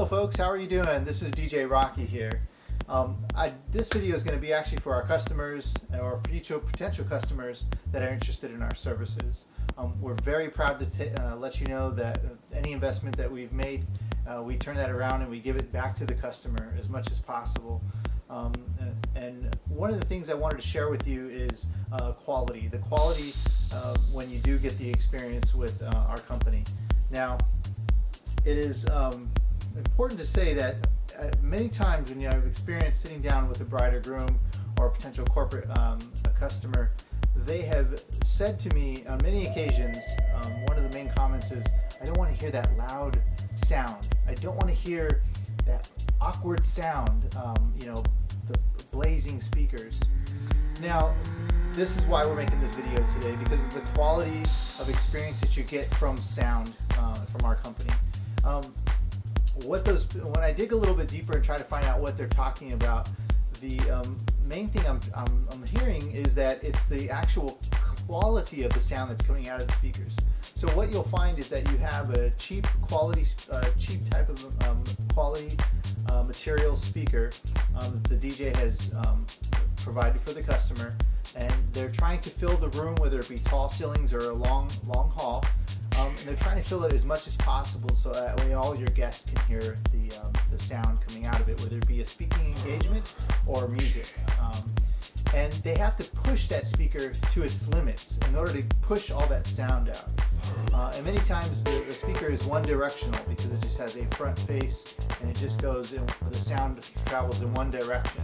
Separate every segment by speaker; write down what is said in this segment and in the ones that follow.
Speaker 1: Hello folks, how are you doing? This is DJ Rocky here. This video is going to be actually for our customers or future potential customers that are interested in our services. We're very proud to let you know that any investment that we've made, we turn that around and we give it back to the customer as much as possible. And one of the things I wanted to share with you is quality. The quality when you do get the experience with our company. Now, it is important to say that many times when I've experienced sitting down with a bride or groom or a potential corporate customer, they have said to me on many occasions, one of the main comments is, I don't want to hear that loud sound. I don't want to hear that awkward sound, the blazing speakers. Now, this is why we're making this video today, because of the quality of experience that you get from sound from our company. When I dig a little bit deeper and try to find out what they're talking about, the main thing I'm hearing is that it's the actual quality of the sound that's coming out of the speakers. So what you'll find is that you have a cheap type of quality material speaker that the DJ has provided for the customer, and they're trying to fill the room, whether it be tall ceilings or a long hall. And they're trying to fill it as much as possible so that way all your guests can hear the sound coming out of it, whether it be a speaking engagement or music. And they have to push that speaker to its limits in order to push all that sound out. And many times the speaker is one directional because it just has a front face and it just goes in, the sound travels in one direction.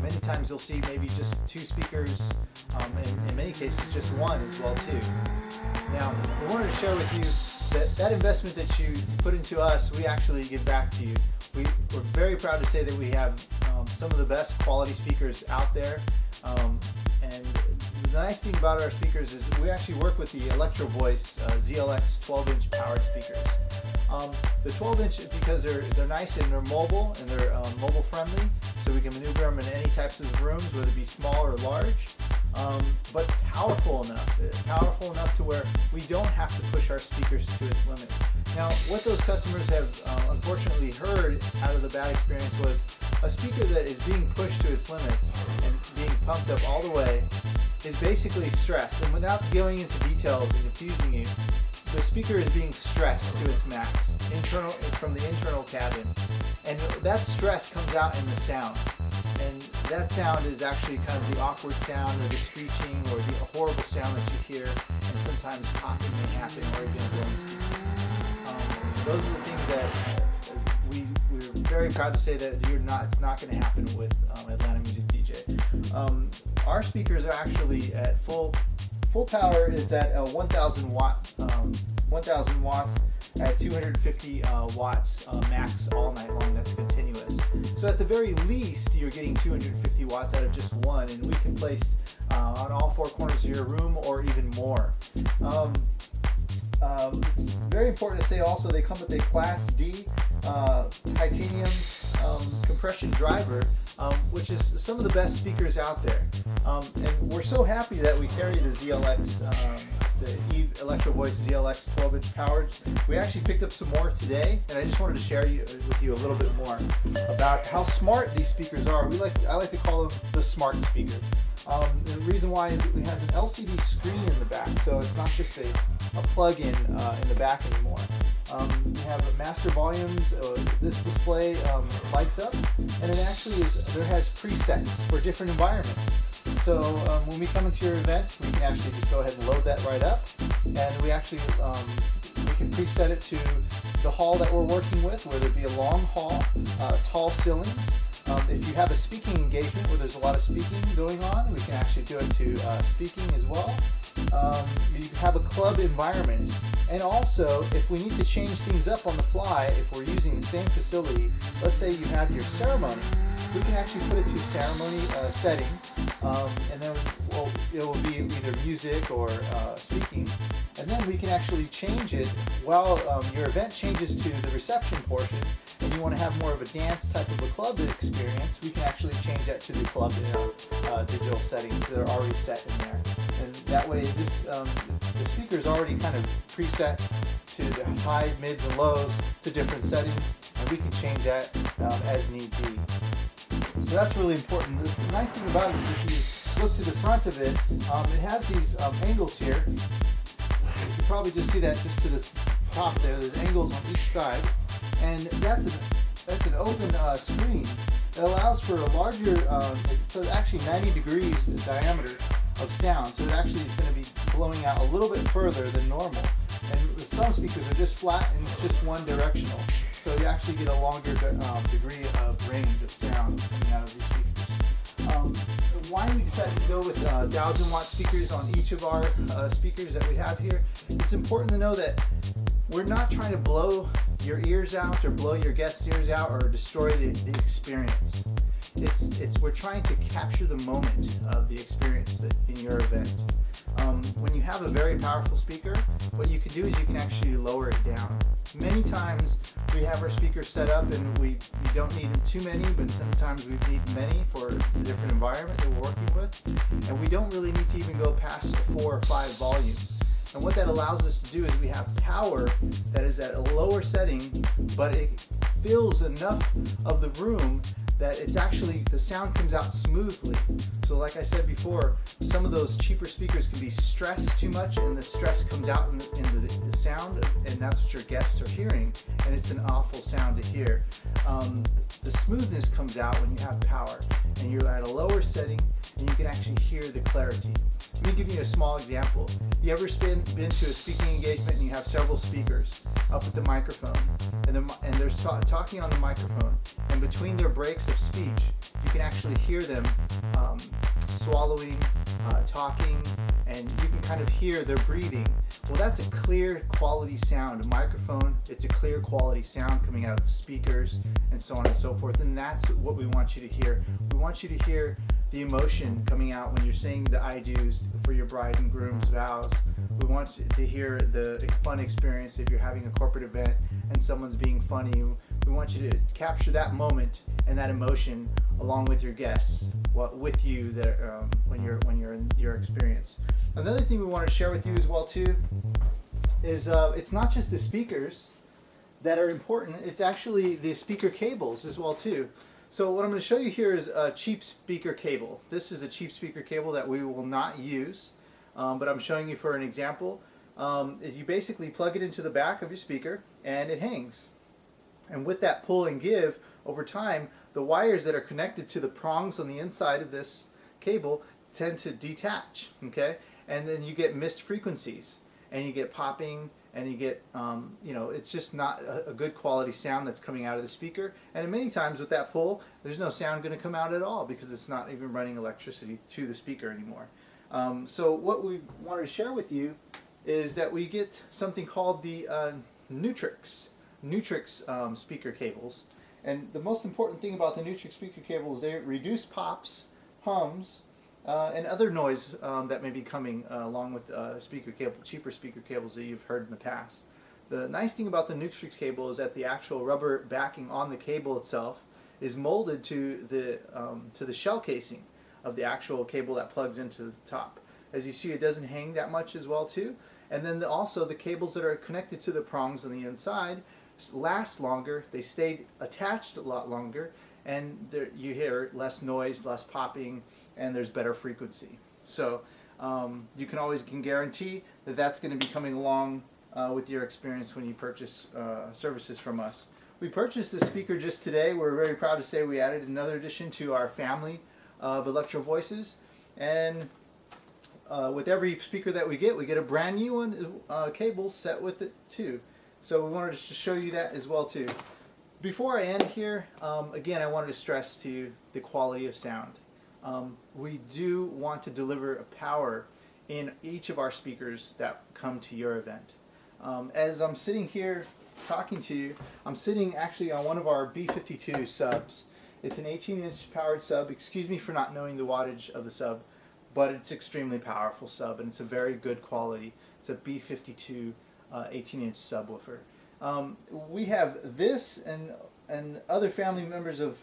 Speaker 1: Many times you'll see maybe just two speakers, in many cases just one as well too. Now, we wanted to share with you that investment that you put into us, we actually give back to you. We're very proud to say that we have some of the best quality speakers out there. And the nice thing about our speakers is we actually work with the Electro Voice ZLX 12-inch powered speakers. The 12-inch, because they're nice and they're mobile and they're mobile friendly, so we can maneuver them in any types of rooms, whether it be small or large. But powerful enough to where we don't have to push our speakers to its limit. Now, what those customers have unfortunately heard out of the bad experience was a speaker that is being pushed to its limits and being pumped up all the way is basically stressed. And without going into details and confusing you, the speaker is being stressed to its max, from the internal cabin. And that stress comes out in the sound. And that sound is actually kind of the awkward sound or the screeching or the horrible sound that you hear, and sometimes popping may happen or even a blown speaker. Those are the things that we're very proud to say that it's not going to happen with Atlanta Music DJ. Our speakers are actually at full power. It's at 1,000 watts at 250 watts max all night long. That's continuous. So at the very least, you're getting 250 watts out of just one, and we can place on all four corners of your room or even more. It's very important to say also they come with a Class D titanium compression driver, which is some of the best speakers out there. And we're so happy that we carry the ZLX, the Electro Voice ZLX 12-inch powered. We actually picked up some more today, and I just wanted to share with you a little bit more about how smart these speakers are. I like to call them the smart speaker. The reason why is it has an LCD screen in the back, so it's not just a plug-in in the back anymore. You have master volumes. This display lights up, and it actually has presets for different environments. So when we come into your event, we can actually just go ahead and load that right up, and we actually we can preset it to the hall that we're working with, whether it be a long hall, tall ceilings. If you have a speaking engagement where there's a lot of speaking going on, we can actually do it to speaking as well. You can have a club environment, and also if we need to change things up on the fly, if we're using the same facility, let's say you have your ceremony, we can actually put it to ceremony setting, and then it will be either music or speaking, and then we can actually change it while your event changes to the reception portion, and you want to have more of a dance type of a club experience, we can actually change that to the club digital settings that are already set in there. And that way the speaker is already kind of preset to the high, mids, and lows to different settings, and we can change that as need be. So that's really important. The nice thing about it is if you look to the front of it, it has these angles here. You can probably just see that just to the top there. There's angles on each side, and that's an open screen. It allows for a larger, so actually 90 degrees in diameter of sound. So it actually is going to be blowing out a little bit further than normal. And some speakers are just flat and it's just one directional. So you actually get a longer degree of range of sound coming out of these speakers. Why we decided to go with 1,000-watt speakers on each of our speakers that we have here, it's important to know that we're not trying to blow your ears out or blow your guests' ears out or destroy the experience. We're trying to capture the moment of the experience in your event. When you have a very powerful speaker, what you can do is you can actually lower it down. Many times we have our speakers set up and we don't need too many, but sometimes we need many for the different environment that we're working with. And we don't really need to even go past 4 or 5 volumes. And what that allows us to do is we have power that is at a lower setting, but it fills enough of the room that it's actually, the sound comes out smoothly. So like I said before, some of those cheaper speakers can be stressed too much and the stress comes out into the sound, and that's what your guests are hearing, and it's an awful sound to hear. The smoothness comes out when you have power and you're at a lower setting and you can actually hear the clarity. Let me give you a small example. You ever been to a speaking engagement and you have several speakers up at the microphone, and they're talking on the microphone, and between their breaks of speech, you can actually hear them swallowing, talking, and you can kind of hear their breathing. Well, that's a clear quality sound. A microphone, it's a clear quality sound coming out of the speakers, and so on and so forth. And that's what we want you to hear. We want you to hear the emotion coming out when you're saying the I do's for your bride and groom's vows. We want you to hear the fun experience if you're having a corporate event and someone's being funny. We want you to capture that moment and that emotion along with your guests, with you when you're in your experience. Another thing we wanted to share with you as well too is it's not just the speakers that are important, it's actually the speaker cables as well too. So what I'm going to show you here is a cheap speaker cable. This is a cheap speaker cable that we will not use, but I'm showing you for an example. You basically plug it into the back of your speaker and it hangs. And with that pull and give, over time, the wires that are connected to the prongs on the inside of this cable tend to detach, okay? And then you get missed frequencies, and you get popping, and you get, it's just not a good quality sound that's coming out of the speaker. And many times with that pull, there's no sound going to come out at all because it's not even running electricity to the speaker anymore. So what we wanted to share with you is that we get something called the Nutrix speaker cables. And the most important thing about the Nutrix speaker cables is they reduce pops, hums, and other noise that may be coming along with cheaper speaker cables that you've heard in the past. The nice thing about the Nutrix cable is that the actual rubber backing on the cable itself is molded to the shell casing of the actual cable that plugs into the top. As you see, it doesn't hang that much as well too. And then also the cables that are connected to the prongs on the inside last longer, they stay attached a lot longer, and you hear less noise, less popping, and there's better frequency. So you can guarantee that that's going to be coming along with your experience when you purchase services from us. We purchased this speaker just today. We're very proud to say we added another addition to our family of Electro Voices, and with every speaker that we get a brand new one, cable set with it too. So we wanted to show you that as well too. Before I end here, again, I wanted to stress to you the quality of sound. We do want to deliver a power in each of our speakers that come to your event. As I'm sitting here talking to you, I'm sitting actually on one of our B52 subs. It's an 18-inch powered sub. Excuse me for not knowing the wattage of the sub, but it's extremely powerful sub, and it's a very good quality. It's a B52 18-inch subwoofer. We have this and other family members of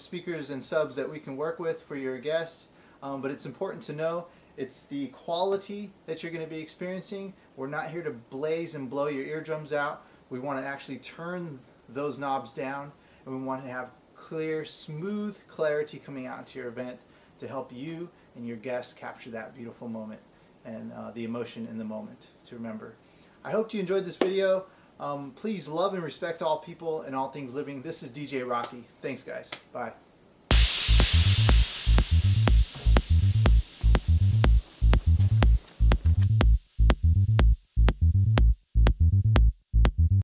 Speaker 1: speakers and subs that we can work with for your guests, but it's important to know It's the quality that you're going to be experiencing. We're not here to blaze and blow your eardrums out. We want to actually turn those knobs down, and we want to have clear, smooth clarity coming out into your event to help you and your guests capture that beautiful moment and the emotion in the moment to remember. I hope you enjoyed this video. Please love and respect all people and all things living. This is DJ Rocky. Thanks, guys. Bye.